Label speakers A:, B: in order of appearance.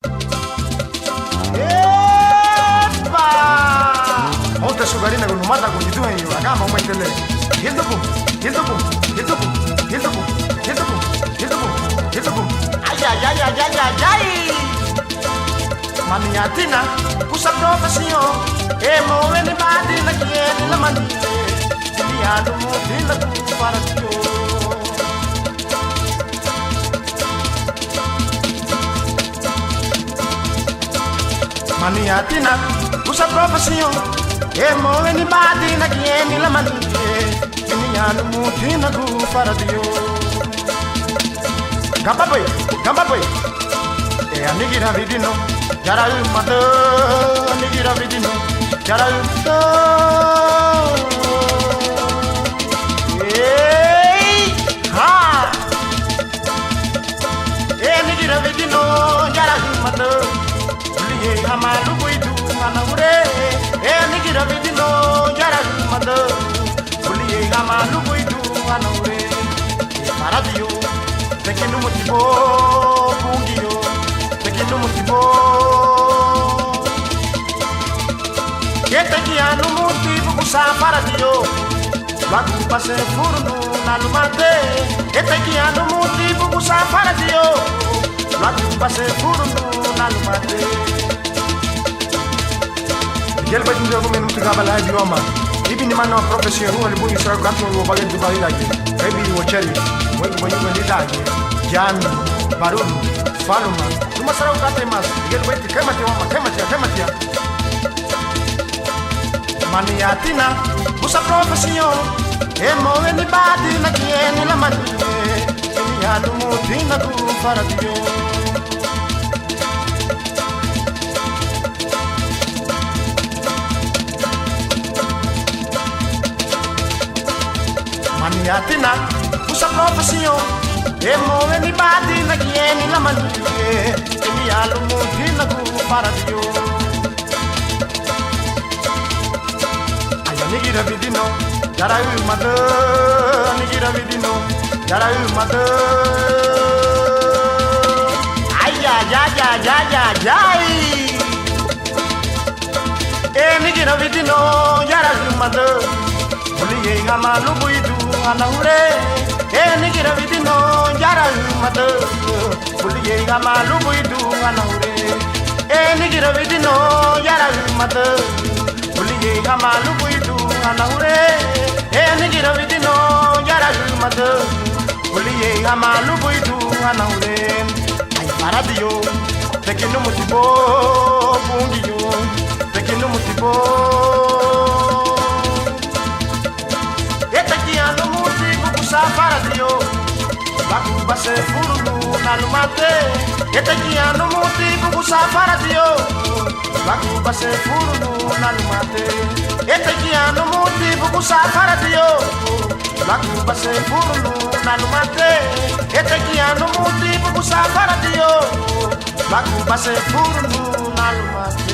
A: Epa! Ontem sugarina com mata com itu aí, agora vamos meter. Hildo bum, hildo bum, hildo bum, hildo bum, hildo bum, hildo bum, hildo bum. Ai ai ai ai ai ai ai. Maniatina, usa profissão. E moene badina que ele la mani. Liado modila com para tio. Maniatina, usa profissão. E moene badina que ele la mani. Liado modila com para tio. Gamba boy. E anigira vidino. Jara mata anigira vidino. Jara hey ha enigira vidino jara mata liye amalu buidu anure enigira vidino jara mata liye amalu buidu anure paradio pequeno motivo bungio pequeno motivo Ete ano motivo com para dio Lagu passe furno na lumate Ete ano motivo com para dio Lagu passe furno na lumate Gel ba dingo ko men mutiga bala di wama Ibi ni mano profession wali bu isra gatno wo bagen du bari lagi Ebi wo cheri wo ko ni ni lagi Jami barulu faluma Tuma sarau kate mas Gel ba ti kemati wama kemati Maniatina, usa profissão. E moene badina que ele la mani. Liado modila com para tio. Maniatina, usa profissão. E moene badina que ele la mani. Liado modila com para tio. Nigira vidino, jara mata, nigira vidino, jara mata. Ay ay ay ay ay ay ay. Nigira vidino, jara mata. Uliye ngamalu buidu anaure. Nigira vidino, jara mata. Uliye ngamalu buidu anaure. Nigira vidino, jara mata. Uliye ngamalu buidu anaure nigira vidino jara mata uliye amalu buidu anaure ay paradio pequeno motivo bungio pequeno motivo ano motivo kusa paradio lagu base furnu nalumate ano motivo kusa paradio lagu base furnu nalumate ano motivo kusa paradio lagu base furnu nalumate ano motivo kusa paradio lagu base furnu nalumate